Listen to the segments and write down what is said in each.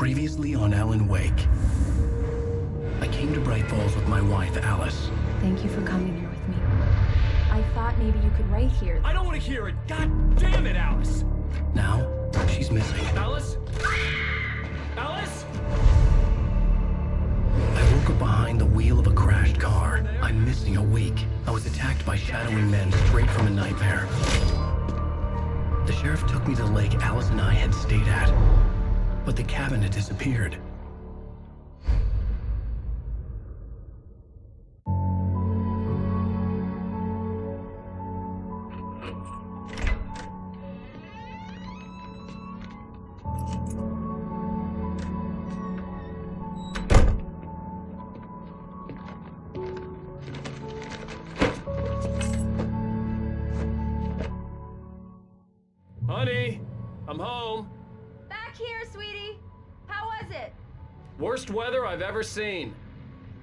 Previously on Alan Wake. I came to Brайt-Fols with my wife, Alice. Thank you for coming here with me. I thought maybe you could write here. I don't want to hear it! God damn it, Alice! Now, she's missing. Alice? Alice? I woke up behind the wheel of a crashed car. I'm missing a week. I was attacked by shadowy men straight from a nightmare. The sheriff took me to the lake Alice and I had stayed at, but the cabin had disappeared. Honey, I'm home. Back here, sweetie. How was it? Worst weather I've ever seen.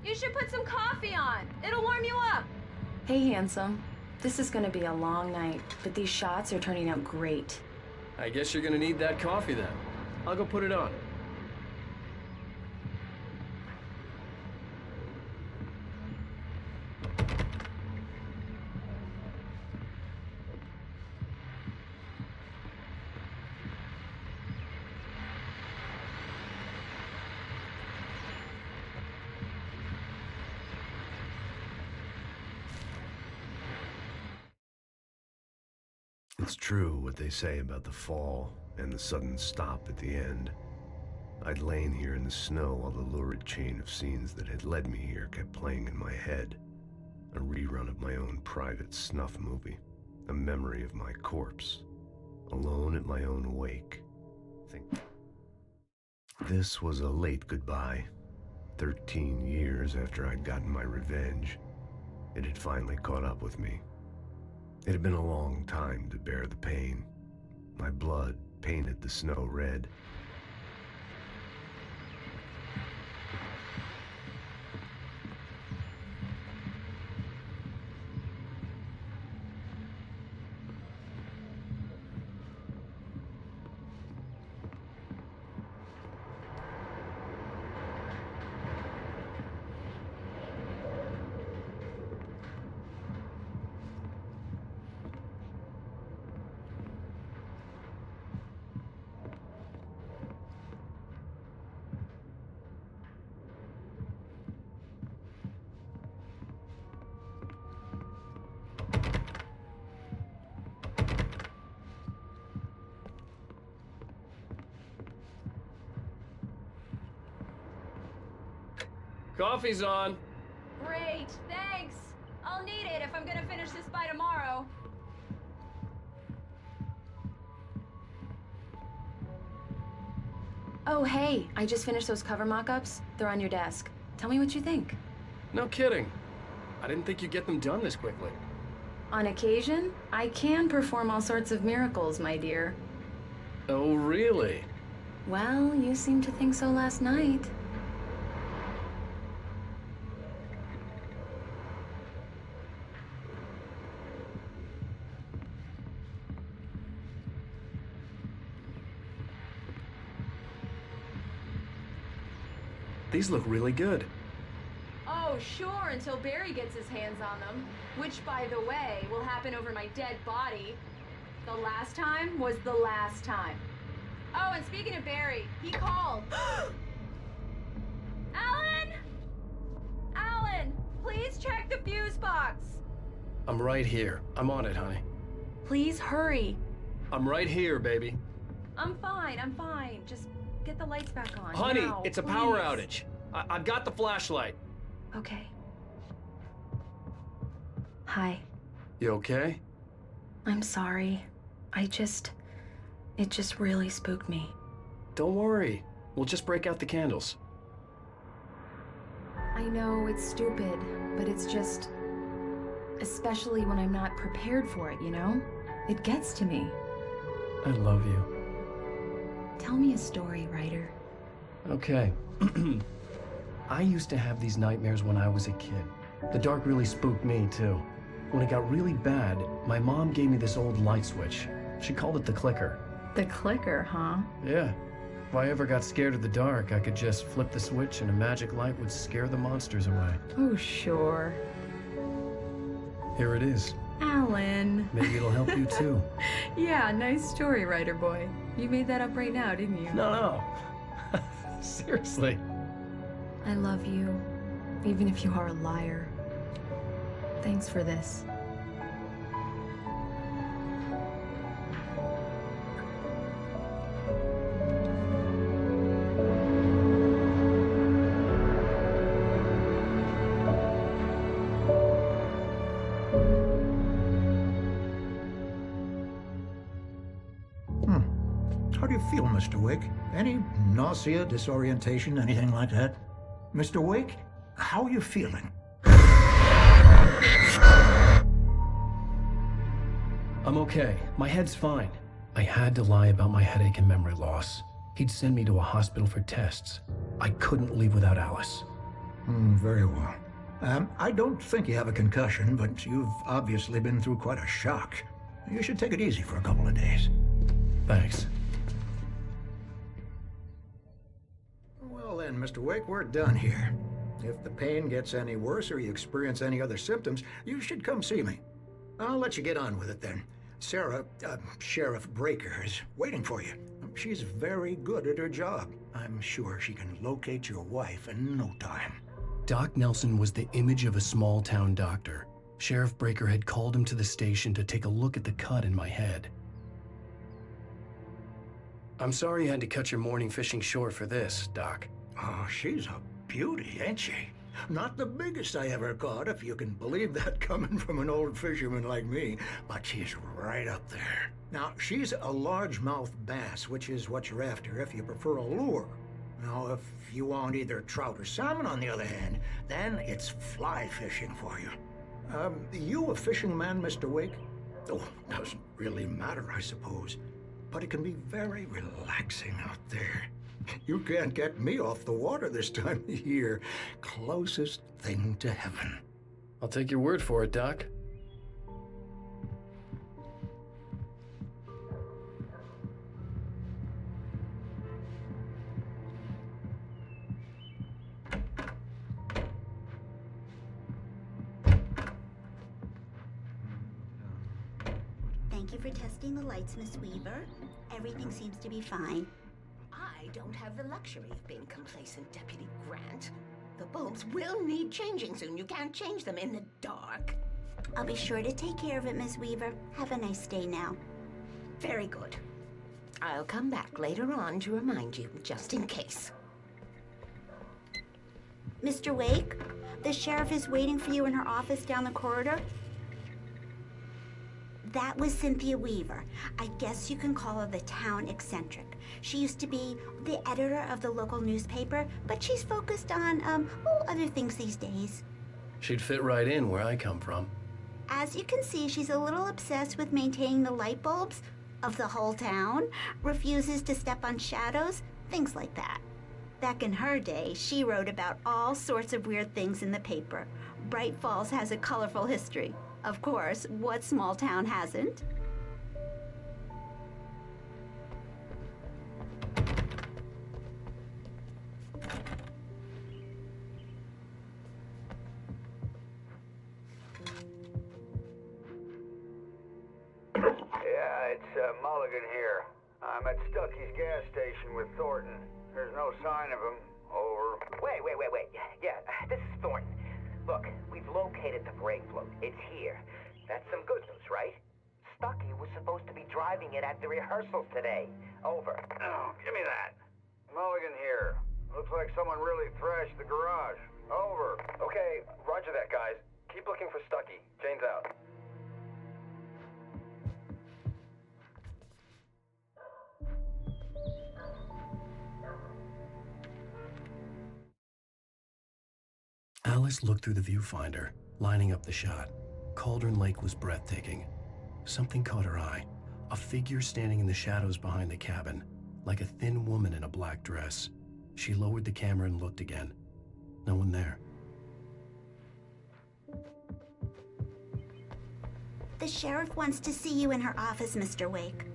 You should put some coffee on. It'll warm you up. Hey, handsome. This is gonna be a long night, but these shots are turning out great. I guess you're gonna need that coffee then. I'll go put it on. It's true what they say about the fall and the sudden stop at the end. I'd lain here in the snow while the lurid chain of scenes that had led me here kept playing in my head. A rerun of my own private snuff movie. A memory of my corpse. Alone at my own wake. This was a late goodbye. 13 years after I'd gotten my revenge, it had finally caught up with me. It had been a long time to bear the pain. My blood painted the snow red. Coffee's on. Great, thanks. I'll need it if I'm gonna finish this by tomorrow. Oh, hey, I just finished those cover mock-ups. They're on your desk. Tell me what you think. No kidding. I didn't think you'd get them done this quickly. On occasion, I can perform all sorts of miracles, my dear. Oh, really? Well, you seemed to think so last night. These look really good. Oh, sure, until Barry gets his hands on them. Which, by the way, will happen over my dead body. The last time was the last time. Oh, and speaking of Barry, he called. Alan! Alan, please check the fuse box. I'm right here. I'm on it, honey. Please hurry. I'm right here, baby. I'm fine, I'm fine. Just get the lights back on. Honey, now, it's a power please. outage. I've got the flashlight. Okay. Hi. You okay? I'm sorry. It just really spooked me. Don't worry. We'll just break out the candles. I know it's stupid, but it's just... especially when I'm not prepared for it, you know? It gets to me. I love you. Tell me a story, writer. Okay. I used to have these nightmares when I was a kid. The dark really spooked me, too. When it got really bad, my mom gave me this old light switch. She called it the clicker. The clicker, huh? Yeah. If I ever got scared of the dark, I could just flip the switch and a magic light would scare the monsters away. Oh, sure. Here it is. Alan. Maybe it'll help you too. Yeah, nice story, writer boy. You made that up right now, didn't you? No. Seriously. I love you, even if you are a liar. Thanks for this. How do you feel, Mr. Wake? Any nausea, disorientation, anything like that? Mr. Wake, how are you feeling? I'm okay. My head's fine. I had to lie about my headache and memory loss. He'd send me to a hospital for tests. I couldn't leave without Alice. Very well. I don't think you have a concussion, but you've obviously been through quite a shock. You should take it easy for a couple of days. Thanks. Well then, Mr. Wake, we're done here. If the pain gets any worse or you experience any other symptoms, you should come see me. I'll let you get on with it then. Sarah, Sheriff Breaker, is waiting for you. She's very good at her job. I'm sure she can locate your wife in no time. Doc Nelson was the image of a small-town doctor. Sheriff Breaker had called him to the station to take a look at the cut in my head. I'm sorry you had to cut your morning fishing short for this, Doc. Oh, she's a beauty, ain't she? Not the biggest I ever caught, if you can believe that coming from an old fisherman like me, but she's right up there. Now, she's a largemouth bass, which is what you're after if you prefer a lure. Now, if you want either trout or salmon, on the other hand, then it's fly fishing for you. You a fishing man, Mr. Wake? Oh, doesn't really matter, I suppose. But it can be very relaxing out there. You can't get me off the water this time of year. Closest thing to heaven. I'll take your word for it, Doc. Thank you for testing the lights, Miss Weaver. Everything seems to be fine. I don't have the luxury of being complacent, Deputy Grant. The bulbs will need changing soon. You can't change them in the dark. I'll be sure to take care of it, Miss Weaver. Have a nice day now. Very good. I'll come back later on to remind you, just in case. Mr. Wake, the sheriff is waiting for you in her office down the corridor. That was Cynthia Weaver. I guess you can call her the town eccentric. She used to be the editor of the local newspaper, but she's focused on, other things these days. She'd fit right in where I come from. As you can see, she's a little obsessed with maintaining the light bulbs of the whole town, refuses to step on shadows, things like that. Back in her day, she wrote about all sorts of weird things in the paper. Braight-Fолs has a colorful history. Of course, what small town hasn't? Yeah, it's Mulligan here. I'm at Stucky's gas station with Thornton. There's no sign of him. Over. Wait. Yeah, this is Thornton. Look, we've located the brake float. It's here. That's some good news, right? Stucky was supposed to be driving it at the rehearsals today. Over. Oh, give me that. Mulligan here. Looks like someone really thrashed the garage. Over. Okay, roger that, guys. Keep looking for Stucky. Jane's out. Alice looked through the viewfinder, lining up the shot. Cauldron Lake was breathtaking. Something caught her eye. A figure standing in the shadows behind the cabin, like a thin woman in a black dress. She lowered the camera and looked again. No one there. The sheriff wants to see you in her office, Mr. Wake.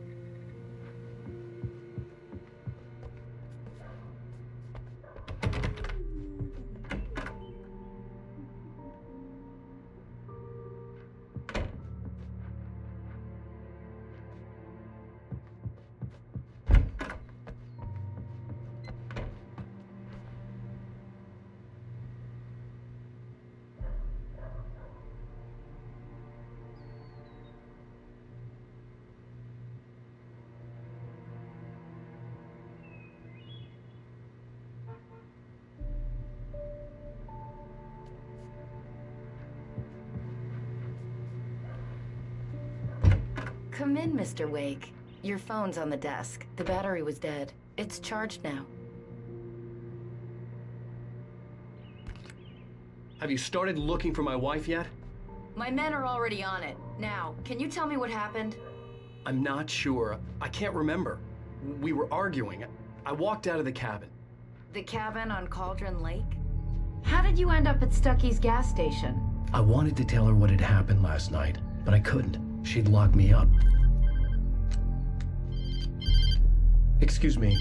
Come in, Mr. Wake. Your phone's on the desk. The battery was dead. It's charged now. Have you started looking for my wife yet? My men are already on it. Now, can you tell me what happened? I'm not sure. I can't remember. We were arguing. I walked out of the cabin. The cabin on Cauldron Lake? How did you end up at Stucky's gas station? I wanted to tell her what had happened last night, but I couldn't. She'd lock me up. Excuse me.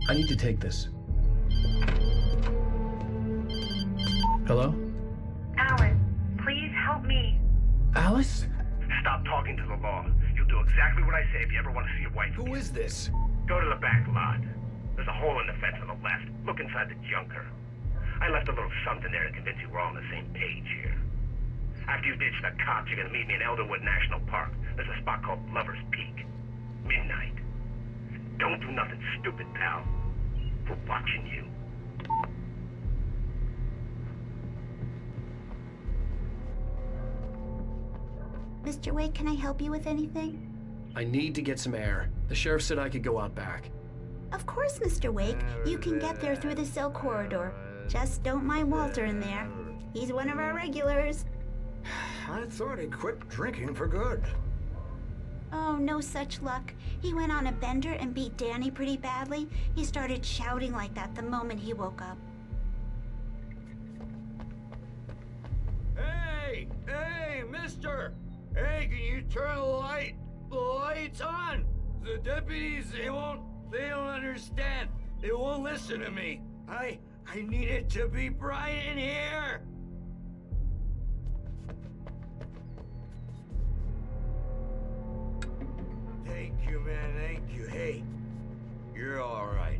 I need to take this. Hello? Alan, please help me. Alice? Stop talking to the law. You'll do exactly what I say if you ever want to see your wife. Who is this? Go to the back lot. There's a hole in the fence on the left. Look inside the junker. I left a little something there to convince you we're all on the same page here. After you ditch the cops, you're gonna meet me in Elderwood National Park. There's a spot called Lover's Peak. Midnight. Don't do nothing stupid, pal. We're watching you. Mr. Wake, can I help you with anything? I need to get some air. The sheriff said I could go out back. Of course, Mr. Wake. You can get there through the cell corridor. Just don't mind Walter in there. He's one of our regulars. I thought he quit drinking for good. Oh, no such luck. He went on a bender and beat Danny pretty badly. He started shouting like that the moment he woke up. Hey! Hey, mister! Hey, can you turn the lights on? The deputies, they don't understand. They won't listen to me. I need it to be bright in here. Thank you, man, thank you. Hey, you're all right.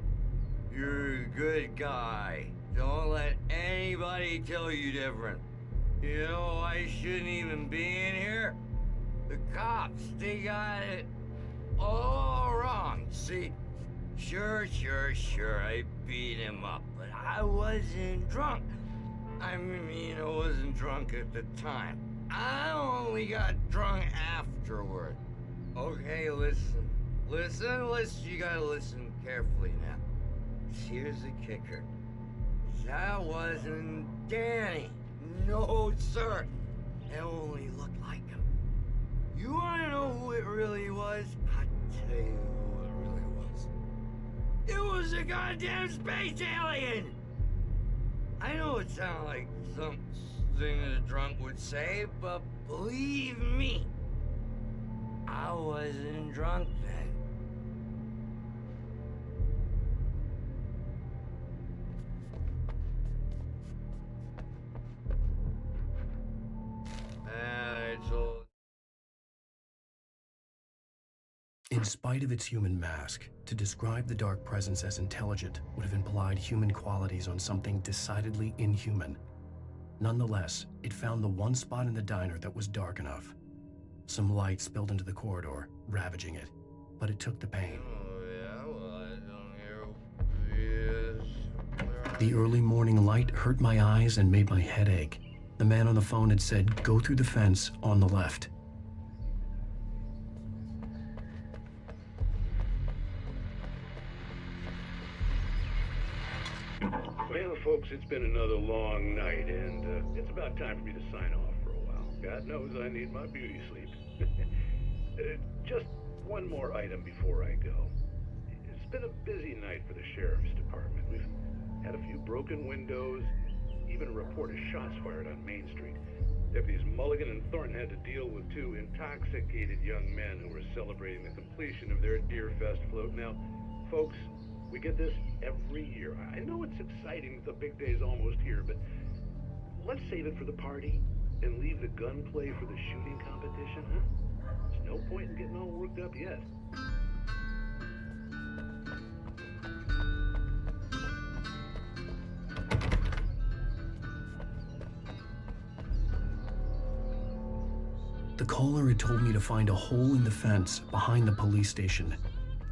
You're a good guy. Don't let anybody tell you different. You know, I shouldn't even be in here. The cops, they got it all wrong. See, sure, I beat him up, but I wasn't drunk. I mean, I wasn't drunk at the time. I only got drunk afterward. Okay, listen, you gotta listen carefully now. Here's the kicker. That wasn't Danny. No, sir. It only looked like him. You wanna know who it really was? I'll tell you who it really was. It was a goddamn space alien! I know it sounds like something that a drunk would say, but believe me, I wasn't drunk then. In spite of its human mask, to describe the dark presence as intelligent would have implied human qualities on something decidedly inhuman. Nonetheless, it found the one spot in the diner that was dark enough. Some light spilled into the corridor, ravaging it, but it took the pain. The early morning light hurt my eyes and made my head ache. The man on the phone had said, "Go through the fence on the left." Well, folks, it's been another long night, and it's about time for me to sign off for a while. God knows I need my beauty sleep. Just one more item before I go. It's been a busy night for the sheriff's department. We've had a few broken windows, even a report of shots fired on Main Street. Deputies Mulligan and Thornton had to deal with two intoxicated young men who were celebrating the completion of their Deerfest float. Now, folks, we get this every year. I know it's exciting, the big day's almost here, but let's save it for the party and leave the gunplay for the shooting competition, huh? There's no point in getting all worked up yet. The caller had told me to find a hole in the fence behind the police station.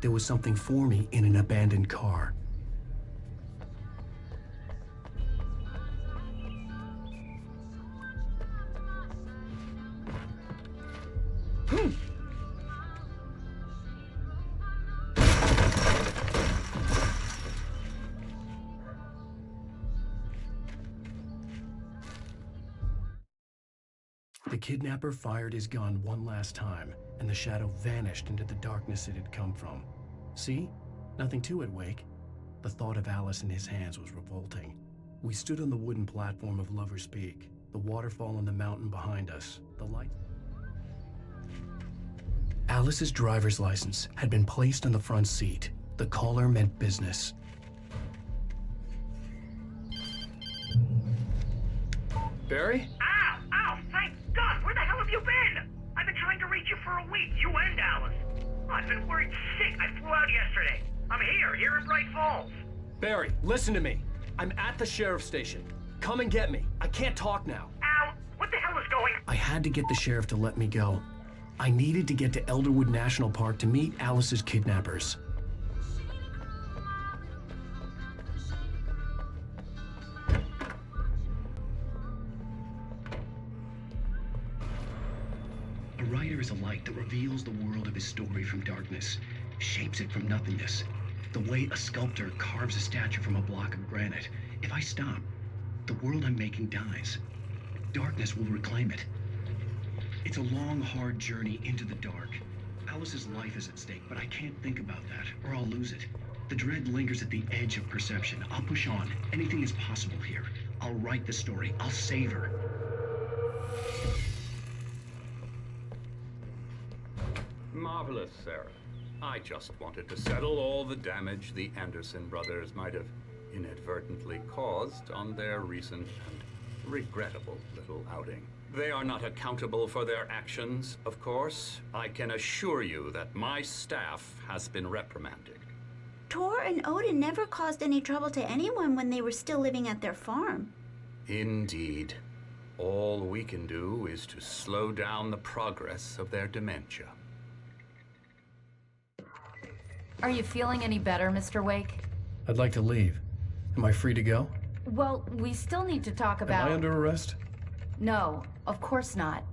There was something for me in an abandoned car. The kidnapper fired his gun one last time, and the shadow vanished into the darkness it had come from. See? Nothing to it, Wake. The thought of Alice in his hands was revolting. We stood on the wooden platform of Lover's Peak, the waterfall on the mountain behind us, the light. Alice's driver's license had been placed on the front seat. The caller meant business. Barry? Ow! Ow! Thank God! Where the hell have you been? I've been trying to reach you for a week, you and Alice. I've been worried sick. I flew out yesterday. I'm here in Braight-Fals. Barry, listen to me. I'm at the sheriff's station. Come and get me. I can't talk now. Al, what the hell is going on? I had to get the sheriff to let me go. I needed to get to Elderwood National Park to meet Alice's kidnappers. A writer is a light that reveals the world of his story from darkness, shapes it from nothingness. The way a sculptor carves a statue from a block of granite. If I stop, the world I'm making dies. Darkness will reclaim it. It's a long, hard journey into the dark. Alice's life is at stake, but I can't think about that, or I'll lose it. The dread lingers at the edge of perception. I'll push on. Anything is possible here. I'll write the story. I'll save her. Marvelous, Sarah. I just wanted to settle all the damage the Anderson brothers might have inadvertently caused on their recent and regrettable little outing. They are not accountable for their actions, of course. I can assure you that my staff has been reprimanded. Tor and Odin never caused any trouble to anyone when they were still living at their farm. Indeed. All we can do is to slow down the progress of their dementia. Are you feeling any better, Mr. Wake? I'd like to leave. Am I free to go? Well, we still need to talk about... Am I under arrest? No, of course not.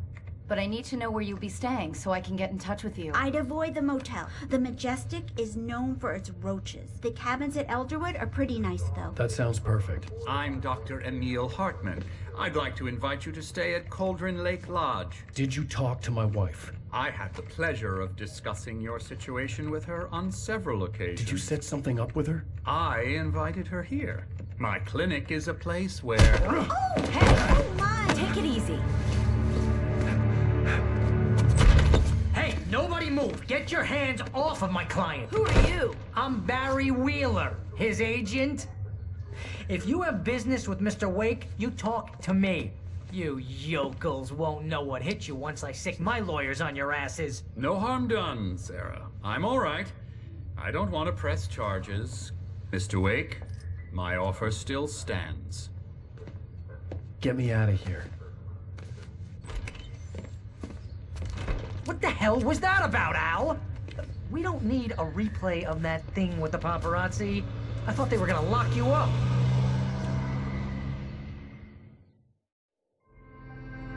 But I need to know where you'll be staying so I can get in touch with you. I'd avoid the motel. The Majestic is known for its roaches. The cabins at Elderwood are pretty nice, though. That sounds perfect. I'm Dr. Emil Hartman. I'd like to invite you to stay at Cauldron Lake Lodge. Did you talk to my wife? I had the pleasure of discussing your situation with her on several occasions. Did you set something up with her? I invited her here. My clinic is a place where... Oh, hey! Oh, my! Take it easy. Hey, nobody move! Get your hands off of my client! Who are you? I'm Barry Wheeler, his agent. If you have business with Mr. Wake, you talk to me. You yokels won't know what hit you once I sick my lawyers on your asses. No harm done, Sarah. I'm all right. I don't want to press charges. Mr. Wake, my offer still stands. Get me out of here. What the hell was that about, Al? We don't need a replay of that thing with the paparazzi. I thought they were gonna lock you up.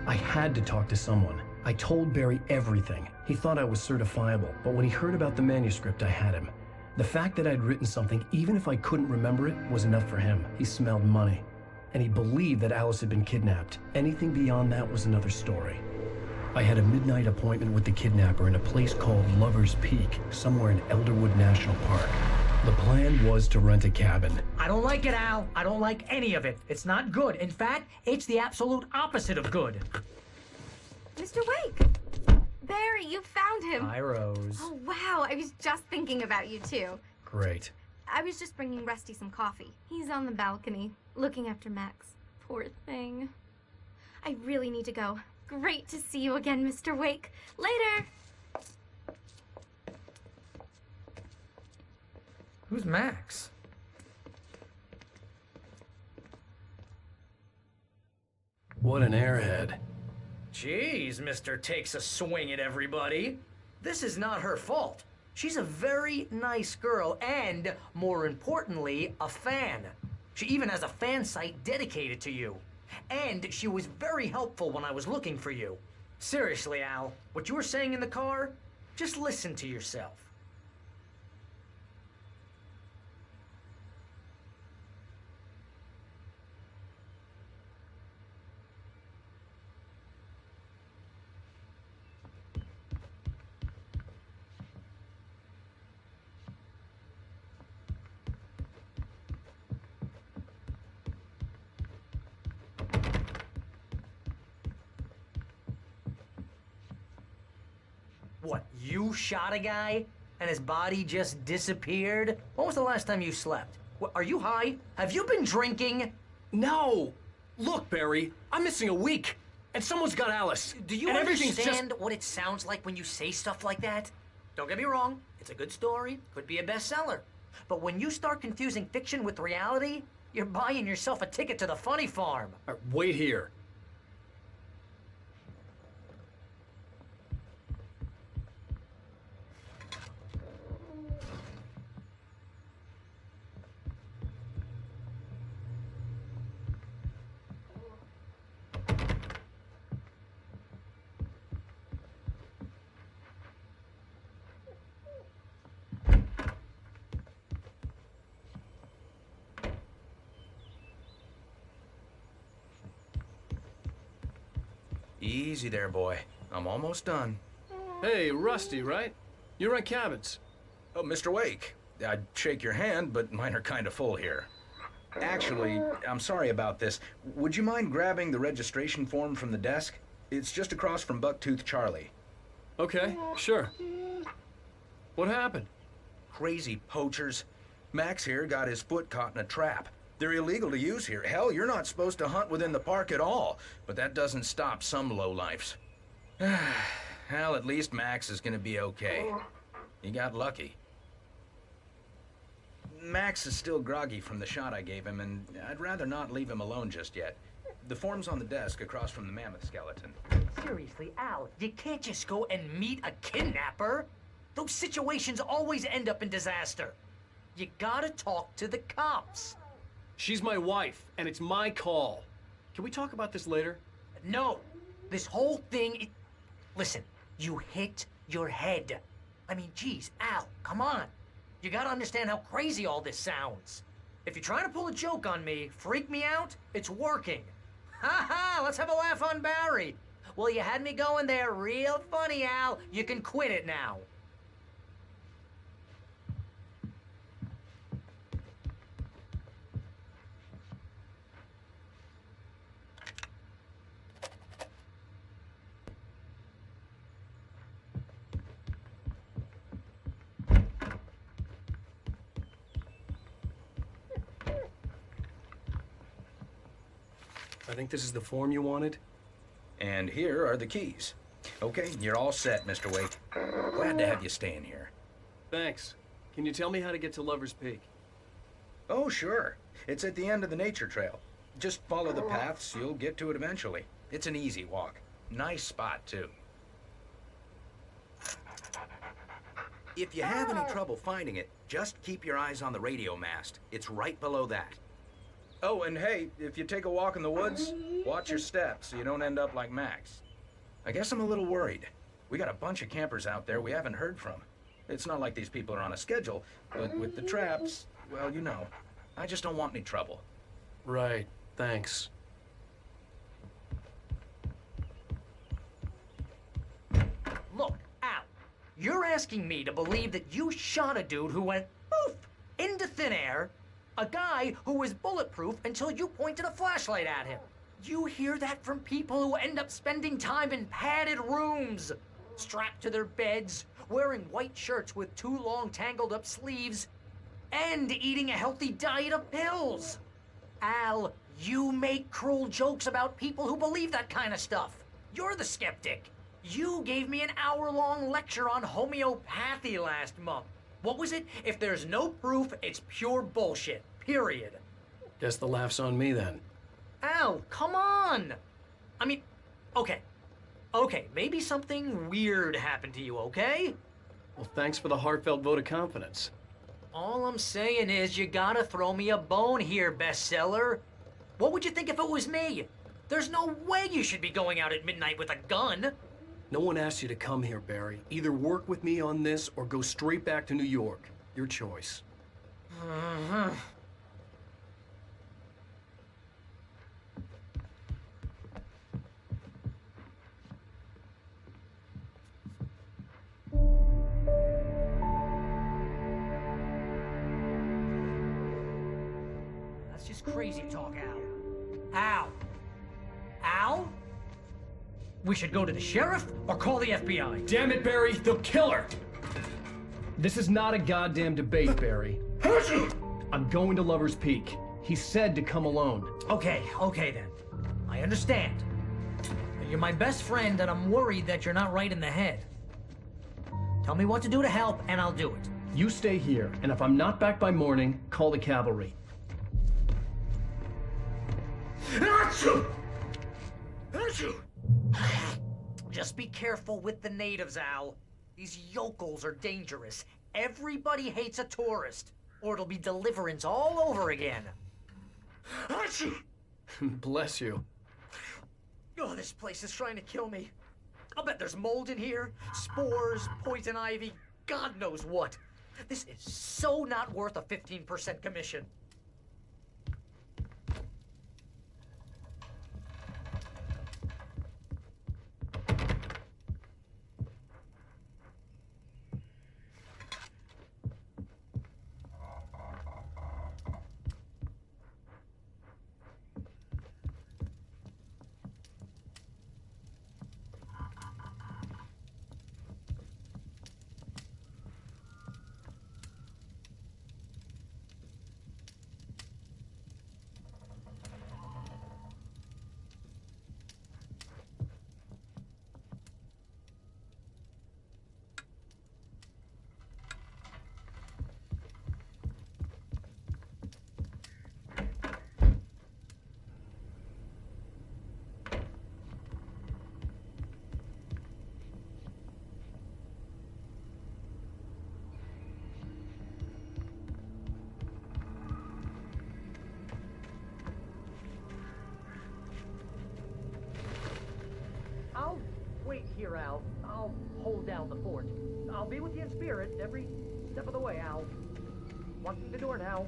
I had to talk to someone. I told Barry everything. He thought I was certifiable, but when he heard about the manuscript, I had him. The fact that I'd written something, even if I couldn't remember it, was enough for him. He smelled money. And he believed that Alice had been kidnapped. Anything beyond that was another story. I had a midnight appointment with the kidnapper in a place called Lover's Peak, somewhere in Elderwood National Park. The plan was to rent a cabin. I don't like it, Al. I don't like any of it. It's not good. In fact, it's the absolute opposite of good. Mr. Wake! Barry, you found him! Hi, Rose. Oh, wow. I was just thinking about you, too. Great. I was just bringing Rusty some coffee. He's on the balcony, looking after Max. Poor thing. I really need to go. Great to see you again, Mr. Wake. Later! Who's Max? What an airhead. Jeez, Mr. Takes a swing at everybody. This is not her fault. She's a very nice girl and, more importantly, a fan. She even has a fan site dedicated to you. And she was very helpful when I was looking for you. Seriously, Al, what you were saying in the car, just listen to yourself. What, you shot a guy and his body just disappeared? When was the last time you slept? What, are you high? Have you been drinking? No! Look, Barry, I'm missing a week, and someone's got Alice. Do you and everything's understand what it sounds like when you say stuff like that? Don't get me wrong, it's a good story, could be a bestseller. But when you start confusing fiction with reality, you're buying yourself a ticket to the funny farm. All right, wait here. Easy there, boy. I'm almost done. Hey, Rusty, right? You rent cabins. Oh, Mr. Wake. I'd shake your hand, but mine are kind of full here. Actually, I'm sorry about this. Would you mind grabbing the registration form from the desk? It's just across from Bucktooth Charlie. Okay, sure. What happened? Crazy poachers. Max here got his foot caught in a trap. They're illegal to use here. Hell, you're not supposed to hunt within the park at all. But that doesn't stop some lowlifes. Well, at least Max is gonna be okay. He got lucky. Max is still groggy from the shot I gave him, and I'd rather not leave him alone just yet. The form's on the desk across from the mammoth skeleton. Seriously, Al, you can't just go and meet a kidnapper. Those situations always end up in disaster. You gotta talk to the cops. She's my wife, and it's my call. Can we talk about this later? No. This whole thing, listen, you hit your head. I mean, geez, Al, come on. You gotta understand how crazy all this sounds. If you're trying to pull a joke on me, freak me out, it's working. Ha ha, let's have a laugh on Barry. Well, you had me going there real funny, Al. You can quit it now. I think this is the form you wanted. And here are the keys. Okay, you're all set, Mr. Wake. Glad to have you staying here. Thanks. Can you tell me how to get to Lover's Peak? Oh, sure. It's at the end of the nature trail. Just follow the paths, you'll get to it eventually. It's an easy walk. Nice spot, too. If you have any trouble finding it, just keep your eyes on the radio mast. It's right below that. Oh, and hey, if you take a walk in the woods, watch your steps so you don't end up like Max. I guess I'm a little worried. We got a bunch of campers out there we haven't heard from. It's not like these people are on a schedule, but with the traps, well, you know, I just don't want any trouble. Right, thanks. Look, Al, you're asking me to believe that you shot a dude who went poof into thin air, a guy who was bulletproof until you pointed a flashlight at him. You hear that from people who end up spending time in padded rooms, strapped to their beds, wearing white shirts with too long tangled up sleeves, and eating a healthy diet of pills. Al, you make cruel jokes about people who believe that kind of stuff. You're the skeptic. You gave me an hour-long lecture on homeopathy last month. What was it? If there's no proof, it's pure bullshit. Period. Guess the laugh's on me then. Al, come on! I mean, okay. Okay, maybe something weird happened to you, okay? Well, thanks for the heartfelt vote of confidence. All I'm saying is you gotta throw me a bone here, bestseller. What would you think if it was me? There's no way you should be going out at midnight with a gun. No one asked you to come here, Barry. Either work with me on this or go straight back to New York. Your choice. That's just crazy talk, Al. Al? Al? we should go to the sheriff or call the FBI? Damn it, Barry, they'll kill her! This is not a goddamn debate, Barry. I'm going to Lover's Peak. He said to come alone. Okay then. I understand. You're my best friend, and I'm worried that you're not right in the head. Tell me what to do to help, and I'll do it. You stay here, and if I'm not back by morning, call the cavalry. Achoo! Achoo! Just be careful with the natives, Al. These yokels are dangerous. Everybody hates a tourist, or it'll be deliverance all over again. Achoo! Bless you. Oh, this place is trying to kill me. I'll bet there's mold in here, spores, poison ivy, God knows what. This is so not worth a 15% commission. I'll wait here, Al. I'll hold down the fort. I'll be with you in spirit every step of the way, Al. Locking the door now.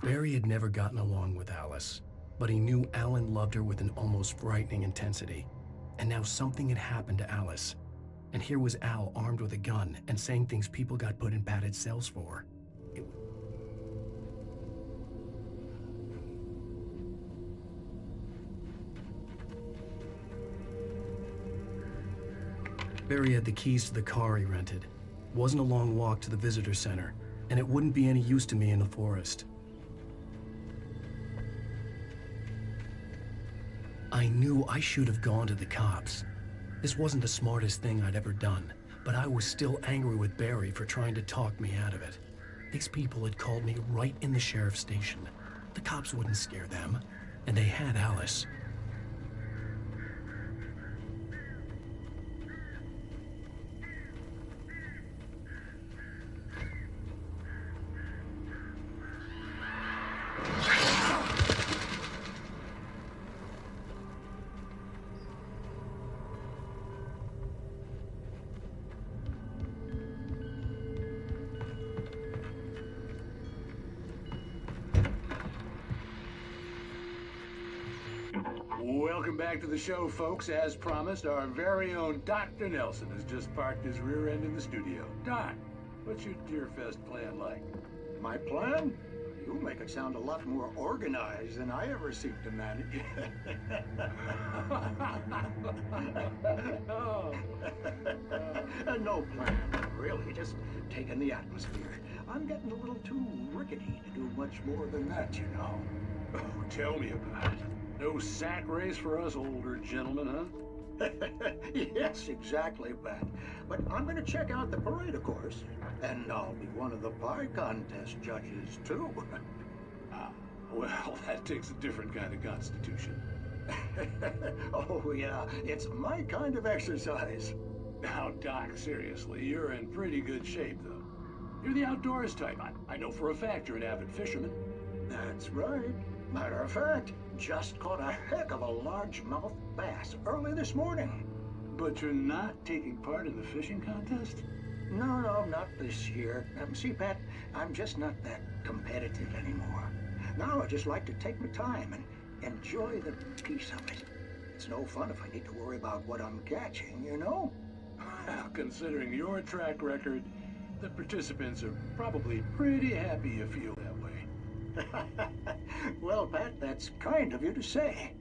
Barry had never gotten along with Alice, but he knew Alan loved her with an almost frightening intensity. And now something had happened to Alice. And here was Al armed with a gun and saying things people got put in padded cells for. Barry had the keys to the car he rented. Wasn't a long walk to the visitor center, and it wouldn't be any use to me in the forest. I knew I should have gone to the cops. This wasn't the smartest thing I'd ever done, but I was still angry with Barry for trying to talk me out of it. These people had called me right in the sheriff's station. The cops wouldn't scare them, and they had Alice. Welcome back to the show, folks. As promised, our very own Dr. Nelson has just parked his rear end in the studio. Doc, what's your Deerfest plan like? My plan? You make it sound a lot more organized than I ever seem to manage. No plan, really. Just taking the atmosphere. I'm getting a little too rickety to do much more than that, you know. Oh, tell me about it. No sack race for us older gentlemen, huh? Yes, exactly, Pat. But I'm going to check out the parade, of course. And I'll be one of the pie contest judges, too. Well, that takes a different kind of constitution. Oh, yeah, it's my kind of exercise. Now, Doc, seriously, you're in pretty good shape, though. You're the outdoors type. I know for a fact you're an avid fisherman. That's right. Matter of fact, just caught a heck of a largemouth bass early this morning. But you're not taking part in the fishing contest? No, not this year. See, Pat, I'm just not that competitive anymore. Now I just like to take my time and enjoy the peace of it. It's no fun if I need to worry about what I'm catching, you know? Well, considering your track record, the participants are probably pretty happy you feel that way. Well, Pat, that's kind of you to say.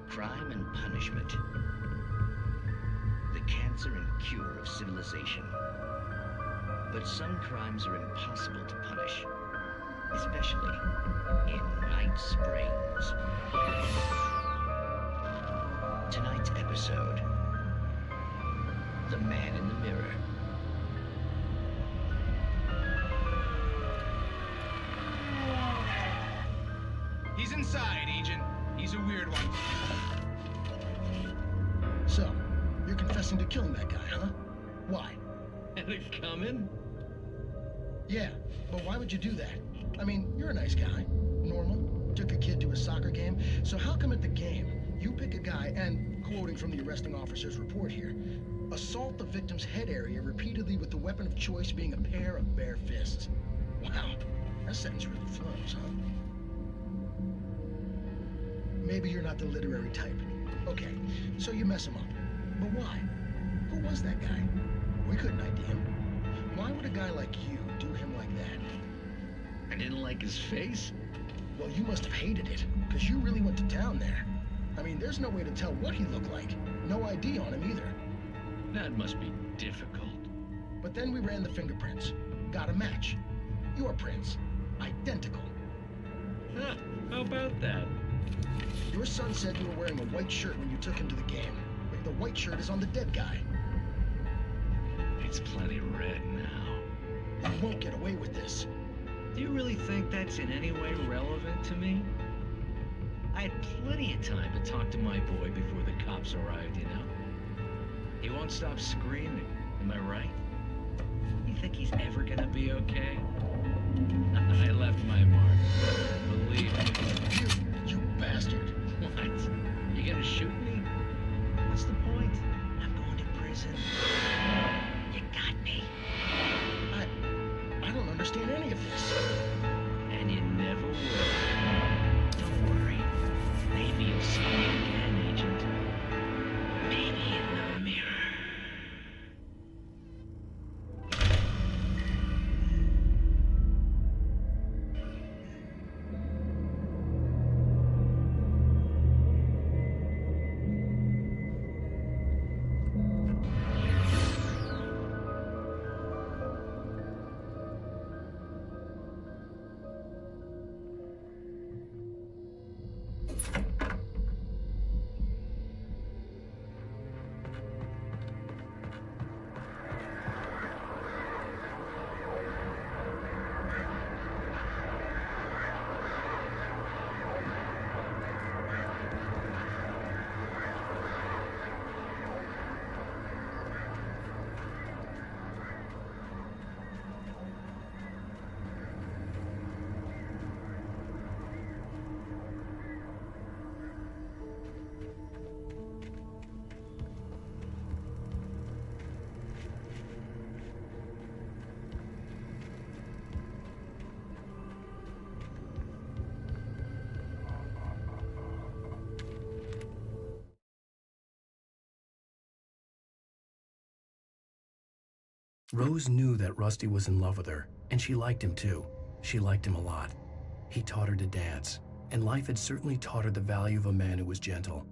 Crime and punishment. The cancer and cure of civilization. But some crimes are impossible to punish, especially in Night Springs. Tonight's episode, The Man in the Mirror. He's inside, Agent. He's a weird one. So, you're confessing to killing that guy, huh? Why? And it's coming? Yeah, but why would you do that? I mean, you're a nice guy. Normal. Took a kid to a soccer game. So how come at the game, you pick a guy and, quoting from the arresting officer's report here, assault the victim's head area repeatedly with the weapon of choice being a pair of bare fists? Wow, that sentence really flows, huh? Maybe you're not the literary type. Okay, so you mess him up. But why? Who was that guy? We couldn't ID him. Why would a guy like you do him like that? I didn't like his face? Well, you must have hated it, because you really went to town there. I mean, there's no way to tell what he looked like. No ID on him either. That must be difficult. But then we ran the fingerprints. Got a match. Your prints. Identical. Huh, how about that? Your son said you were wearing a white shirt when you took him to the game. But the white shirt is on the dead guy. It's plenty red now. You won't get away with this. Do you really think that's in any way relevant to me? I had plenty of time to talk to my boy before the cops arrived, you know? He won't stop screaming, am I right? You think he's ever gonna be okay? I left my mark. Believe me. You bastard. What? You gonna shoot me? What's the point? I'm going to prison. You got me. I don't understand any of this. And you never will. Don't worry. Maybe you'll see me again, Agent. Maybe in the mirror. Rose knew that Rusty was in love with her, and she liked him too. She liked him a lot. He taught her to dance, and life had certainly taught her the value of a man who was gentle.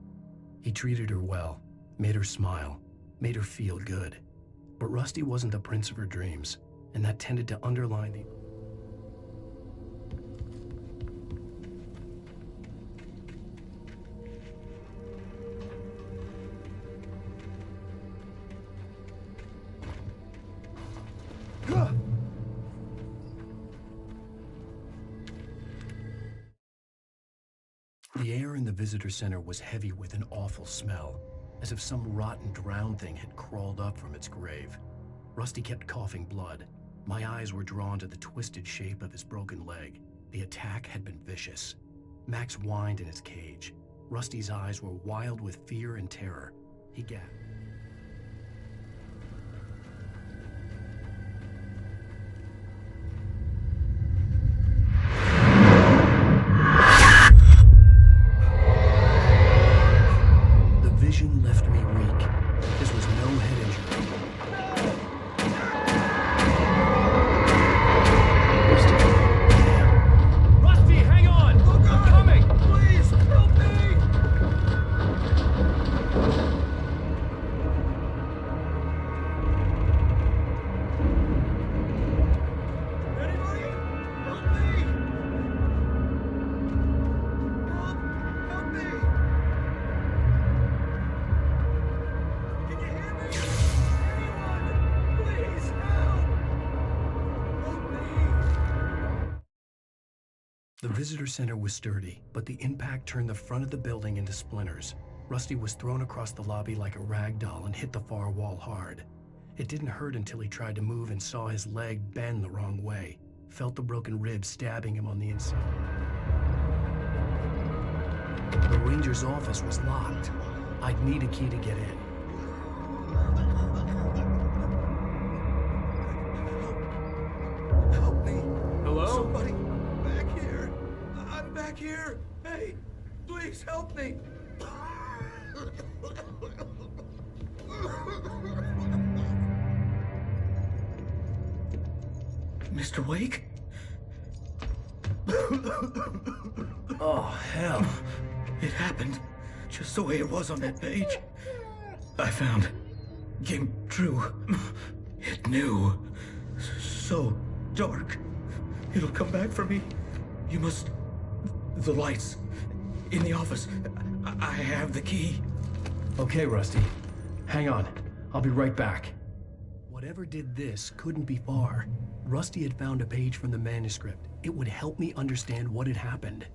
He treated her well, made her smile, made her feel good. But Rusty wasn't the prince of her dreams, and that tended to underline the... The air in the visitor center was heavy with an awful smell, as if some rotten drowned thing had crawled up from its grave. Rusty kept coughing blood. My eyes were drawn to the twisted shape of his broken leg. The attack had been vicious. Max whined in his cage. Rusty's eyes were wild with fear and terror. He gasped. Vision left me weak. This was no head injury. Rusty, hang on! I'm coming! Please, help me! Anybody? Help me! Help me! The visitor center was sturdy, but the impact turned the front of the building into splinters. Rusty was thrown across the lobby like a rag doll and hit the far wall hard. It didn't hurt until he tried to move and saw his leg bend the wrong way, felt the broken rib stabbing him on the inside. The ranger's office was locked. I'd need a key to get in. Help me. Hello? Somebody back here. I'm back here. Hey, please help me. Mr. Wake? Oh, hell. It happened just the way it was on that page. I found. Came true. It knew. So dark. It'll come back for me. You must... The lights. In the office. I have the key. Okay, Rusty. Hang on. I'll be right back. Whatever did this couldn't be far. Rusty had found a page from the manuscript. It would help me understand what had happened.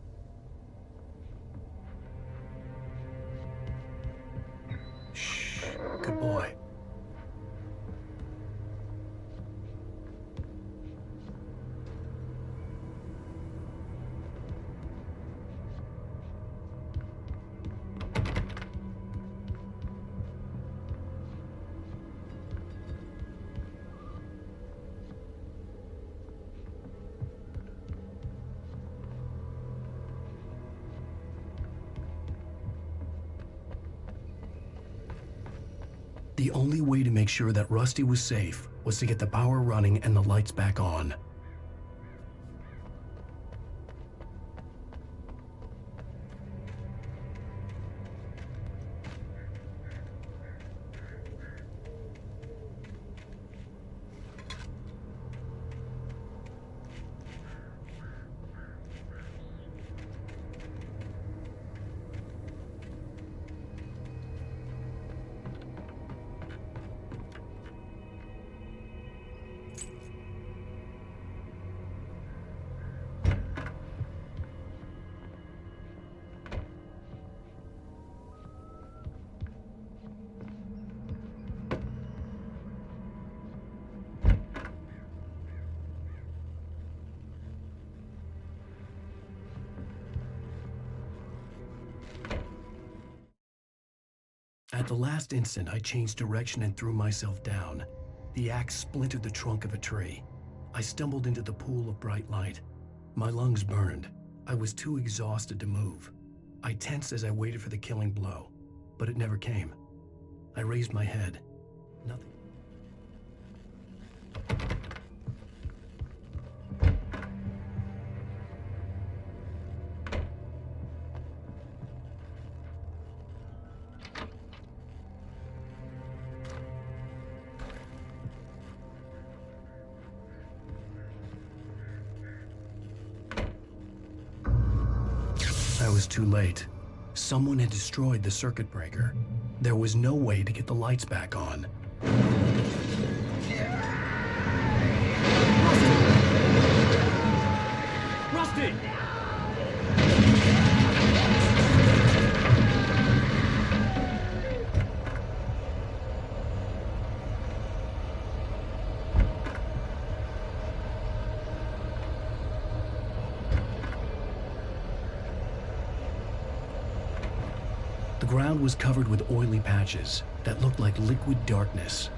Shh. Good boy. The only way to make sure that Rusty was safe was to get the power running and the lights back on. At the last instant, I changed direction and threw myself down. The axe splintered the trunk of a tree. I stumbled into the pool of bright light. My lungs burned. I was too exhausted to move. I tensed as I waited for the killing blow, but it never came. I raised my head. Nothing. I was too late. Someone had destroyed the circuit breaker. There was no way to get the lights back on. Rusty! The ground was covered with oily patches that looked like liquid darkness.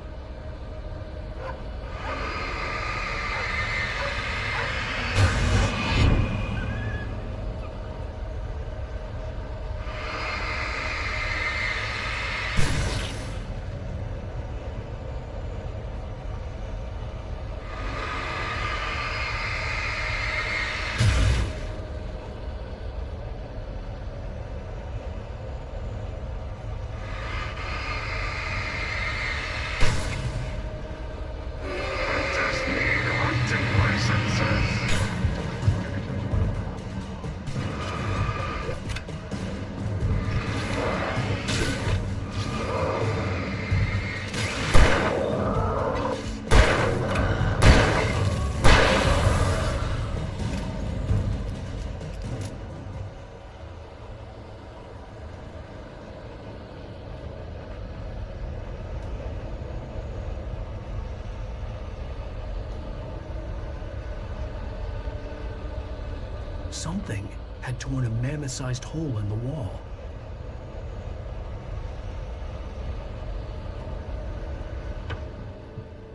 Something had torn a mammoth-sized hole in the wall.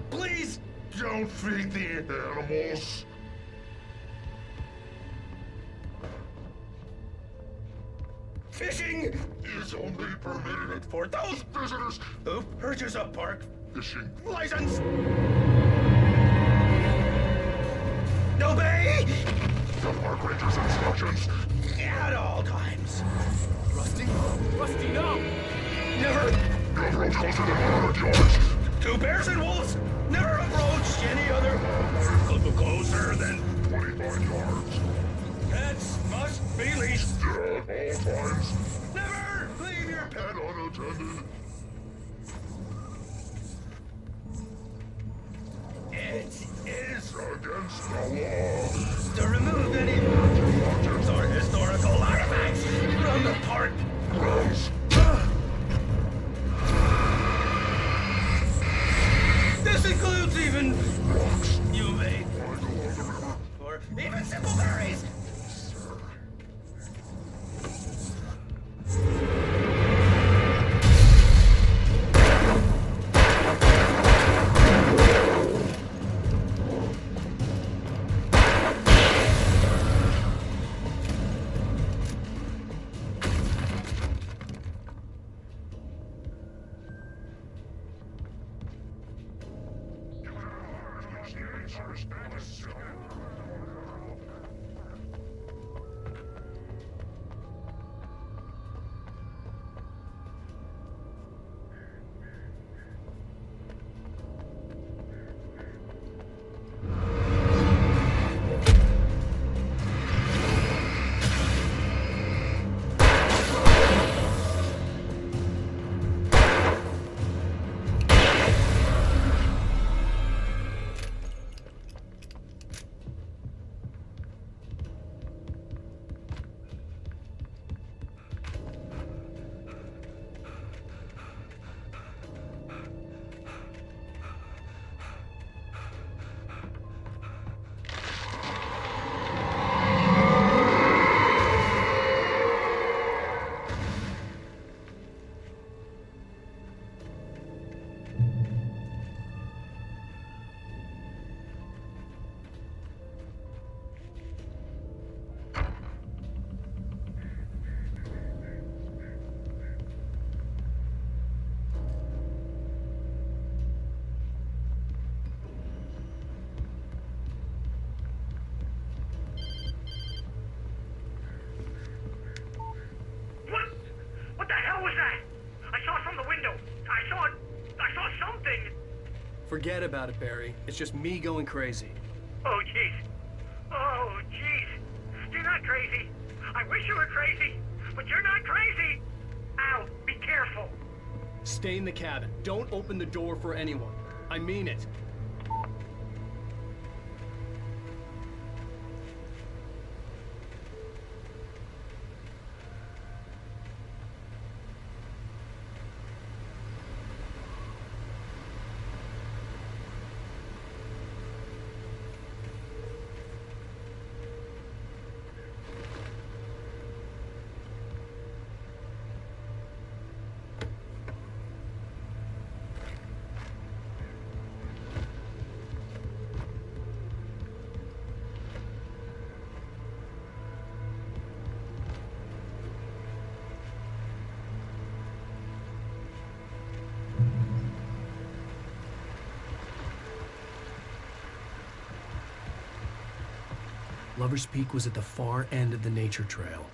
Please don't feed the animals. Fishing is only permitted for those visitors who purchase a park fishing license. Obey the park ranger's instructions at all times. Rusty? Rusty, no! Never approach closer than 100 yards. 2 bears and wolves never approach any other closer than 25 yards. Pets must be leashed at all times. Never leave your pet unattended. It is against the law to remove any objects or historical artifacts from the park grounds. This includes even rocks you may or even simple berries. Forget about it, Barry. It's just me going crazy. Oh, jeez. Oh, jeez. You're not crazy. I wish you were crazy, but you're not crazy. Al, be careful. Stay in the cabin. Don't open the door for anyone. I mean it. Lover's Peak was at the far end of the nature trail.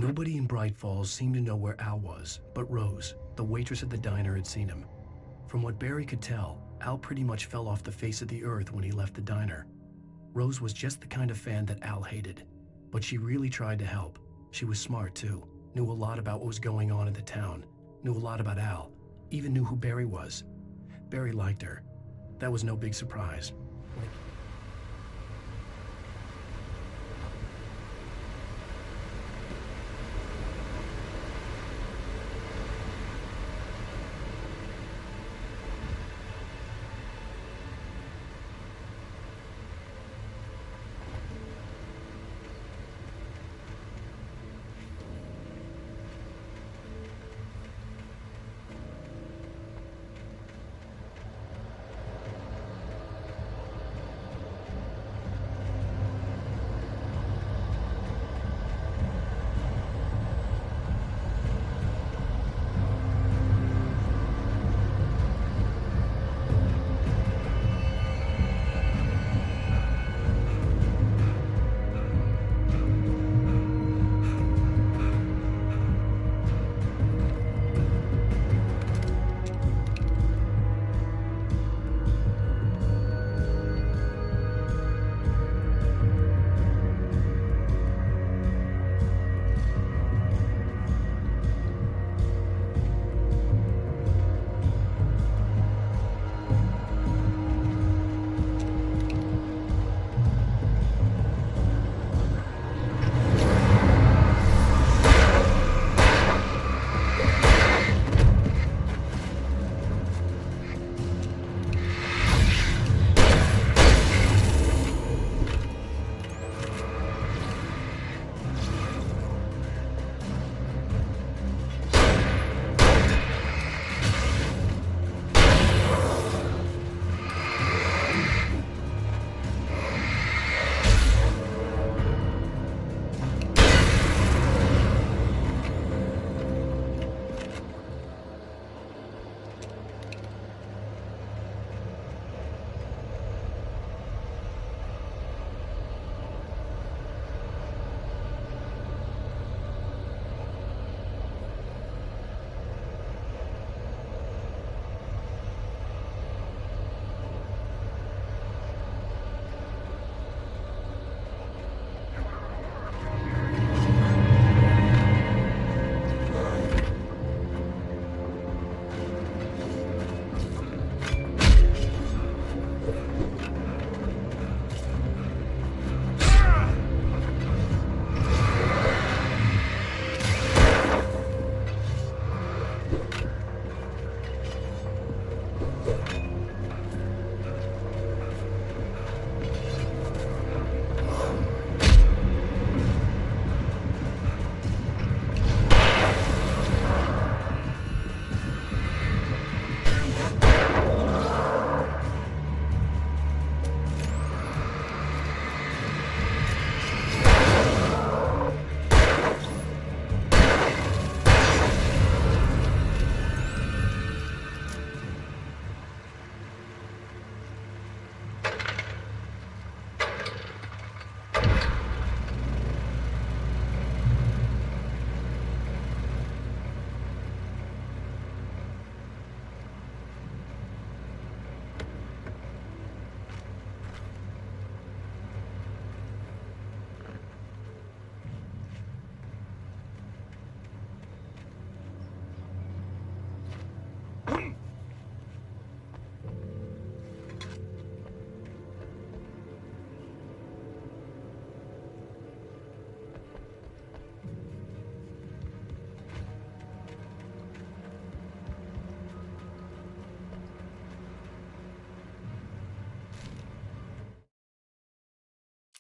Nobody in Brайт-Фолс seemed to know where Al was, but Rose, the waitress at the diner, had seen him. From what Barry could tell, Al pretty much fell off the face of the earth when he left the diner. Rose was just the kind of fan that Al hated, but she really tried to help. She was smart too, knew a lot about what was going on in the town, knew a lot about Al, even knew who Barry was. Barry liked her. That was no big surprise.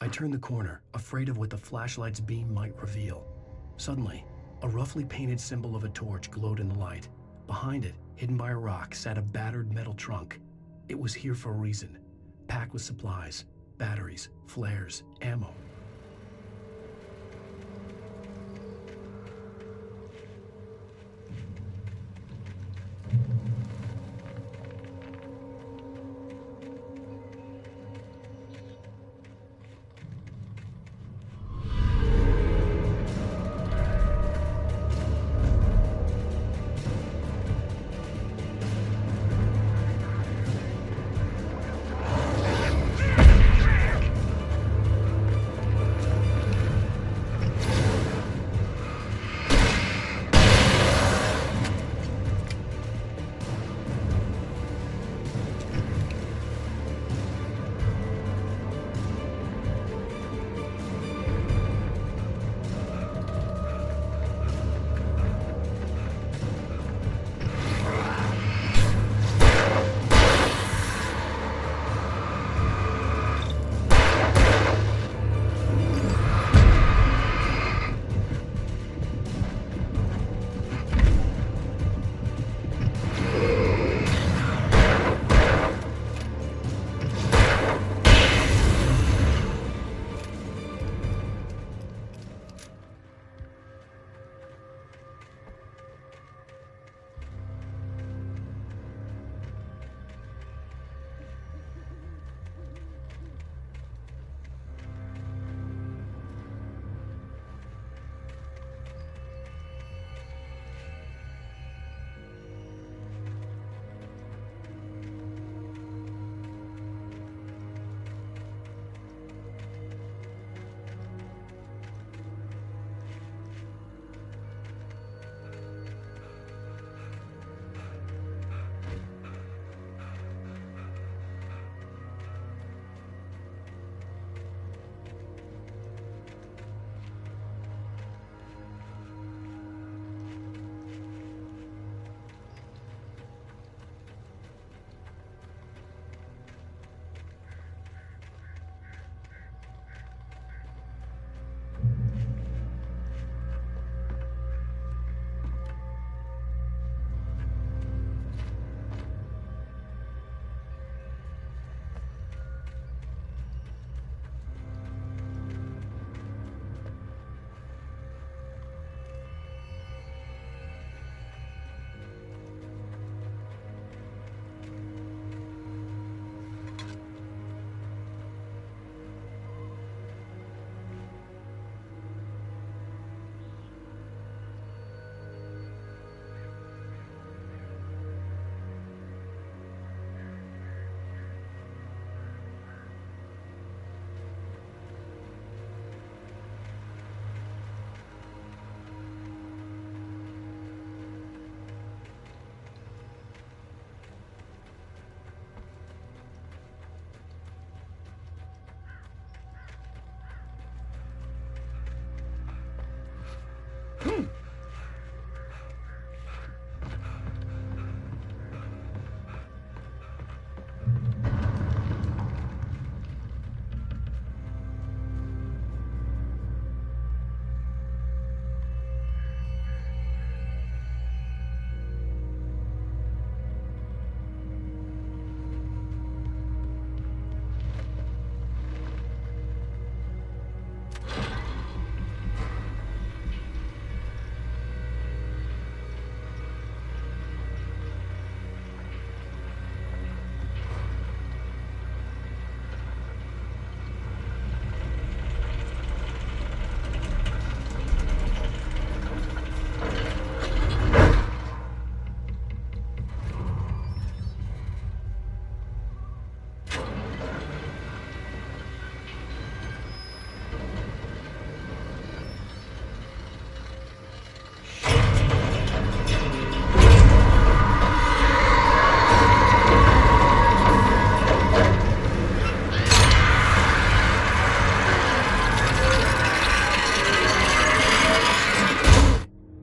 I turned the corner, afraid of what the flashlight's beam might reveal. Suddenly, a roughly painted symbol of a torch glowed in the light. Behind it, hidden by a rock, sat a battered metal trunk. It was here for a reason, packed with supplies, batteries, flares, ammo.